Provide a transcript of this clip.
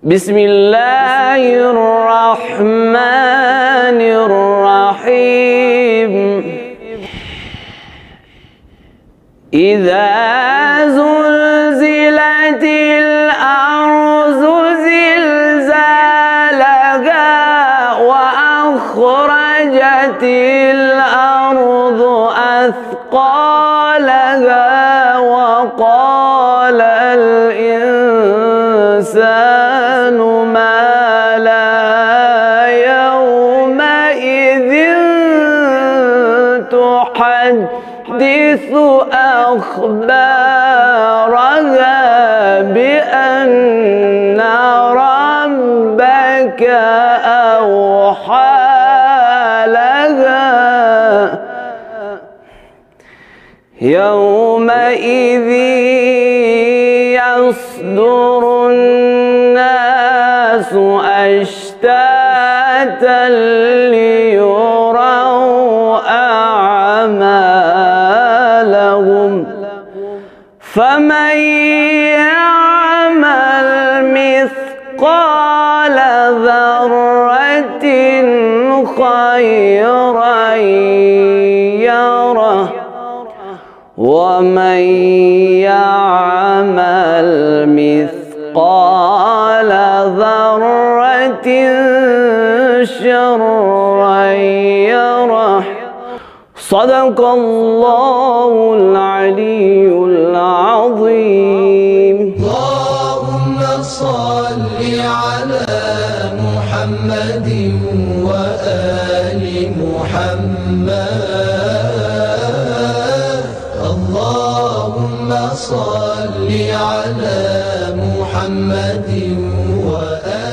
بسم الله الرحمن الرحيم. إذا زلزلت الأرض زلزالها وأخرجت الأرض أثقالها وقال الإنسان ما لها يومئذ تحدث أخبارها بأن ربك أوحى لها يومئذ يصدر الناس أشتاتا ليروا أعمالهم فمن يعمل مثقال ذرة خيرا يره ومن يعمل مثقال ذرة شرا يره. صدق الله العلي العظيم. اللهم صل على محمد وآل محمد. اللهم صل على محمد وآل